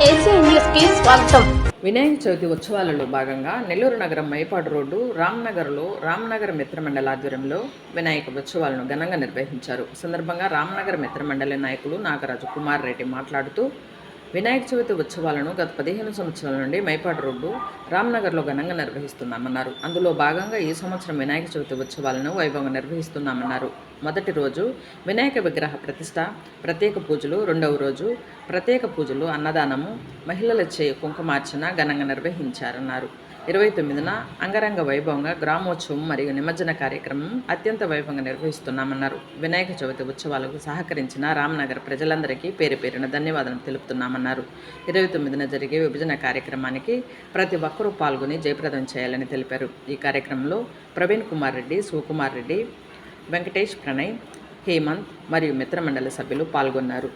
ACN news కి స్వాగతం. వినాయక చవితి ఉత్సవాలలో భాగంగా నెల్లూరు నగరం మైపాడు రోడ్డు రామ్నగర్లో రామ్నగర్ మిత్రమండలి ఆధ్వర్యంలో వినాయక ఉత్సవాలను ఘనంగా నిర్వహించారు. సందర్భంగా రామ్నగర్ మిత్రమండలి నాయకులు నాగరాజు కుమార్ రెడ్డి మాట్లాడుతూ వినాయక చవితి ఉత్సవాలను గత 15 సంవత్సరాల నుండి మైపాడు రోడ్డు రామ్నగర్లో ఘనంగా నిర్వహిస్తున్నామన్నారు. అందులో భాగంగా ఈ సంవత్సరం వినాయక చవితి ఉత్సవాలను వైభవంగా నిర్వహిస్తున్నామన్నారు. మొదటి రోజు వినాయక విగ్రహ ప్రతిష్ట, ప్రత్యేక పూజలు, రెండవ రోజు ప్రత్యేక పూజలు, అన్నదానము, మహిళలచే కుంకుమార్చన ఘనంగా నిర్వహించారన్నారు. 29న అంగరంగ వైభవంగా గ్రామోత్సవం మరియు నిమజ్జన కార్యక్రమం అత్యంత వైభవంగా నిర్వహిస్తున్నామన్నారు. వినాయక చవితి ఉత్సవాలకు సహకరించిన రామ్నగర్ ప్రజలందరికీ పేరు పేరున ధన్యవాదాలు తెలుపుతున్నామన్నారు. 29న జరిగే విభజన కార్యక్రమానికి ప్రతి ఒక్కరూ పాల్గొని జయప్రదం చేయాలని తెలిపారు. ఈ కార్యక్రమంలో ప్రవీణ్ కుమార్ రెడ్డి, శివకుమార్ రెడ్డి, వెంకటేష్, ప్రణయ్, హేమంత్ మరియు మిత్రమండలి సభ్యులు పాల్గొన్నారు.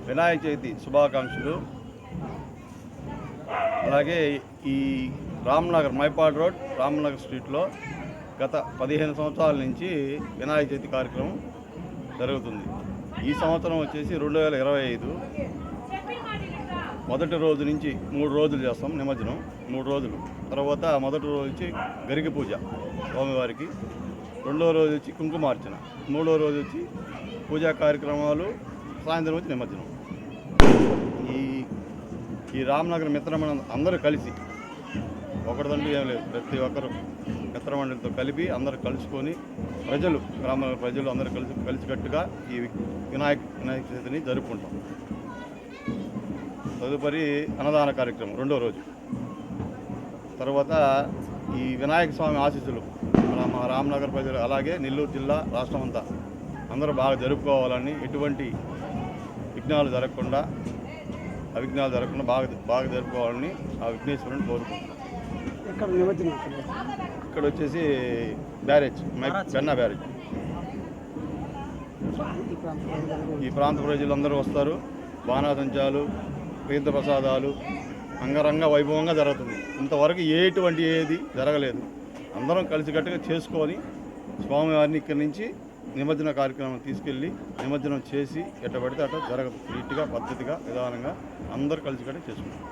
వినాయక చవితి శుభాకాంక్షలు. అలాగే ఈ రామ్నగర్ మైపాడ్ రోడ్ రామ్నగర్ స్ట్రీట్లో గత 15 సంవత్సరాల నుంచి వినాయక చవితి కార్యక్రమం జరుగుతుంది. ఈ సంవత్సరం వచ్చేసి 2025 మొదటి రోజు నుంచి 3 రోజులు చేస్తాం నిమజ్జనం. 3 రోజులు తర్వాత మొదటి రోజు వచ్చి గరిక పూజ స్వామివారికి, రెండవ రోజు వచ్చి కుంకుమార్చన, మూడవ రోజు వచ్చి పూజా కార్యక్రమాలు, సాయంత్రం వచ్చి నిమజ్జనం. ఈ రామ్నగర్ మిత్రమండలి అందరూ కలిసి, ఒకటిదంటూ ఏం లేదు, ప్రతి ఒక్కరు మిత్రమండలితో కలిపి అందరూ కలుసుకొని ప్రజలు, గ్రామ ప్రజలు అందరూ కలిసికట్టుగా ఈ వినాయక చవితిని జరుపుకుంటాం. తదుపరి అన్నదాన కార్యక్రమం రెండో రోజు. తర్వాత ఈ వినాయక స్వామి ఆశీస్సులు మా రామ్నగర్ ప్రజలు, అలాగే నెల్లూరు జిల్లా, రాష్ట్రం అంతా అందరూ బాగా జరుపుకోవాలని, ఎటువంటి విఘ్నాలు జరగకుండా బాగా జరుపుకోవాలని ఆ విఘ్నేశ్వరుని కోరుకుంటున్నాం. ఇక్కడ వచ్చేసి బ్యారేజ్, పెన్నా బ్యారేజ్. ఈ ప్రాంత ప్రజలందరూ వస్తారు. బాణాసంచాలు, తీర్థ ప్రసాదాలు అంగరంగ వైభవంగా జరుగుతుంది. ఇంతవరకు ఏది జరగలేదు. అందరం కలిసికట్టుగా చేసుకొని స్వామివారిని ఇక్కడి నుంచి నిమజ్జన కార్యక్రమం తీసుకెళ్ళి నిమజ్జనం చేసి ఎట్ట పడితే అట్లా జరగదు. నీట్గా, పద్ధతిగా, విధానంగా అందరూ కలిసికట్టుగా చేసుకుంటాం.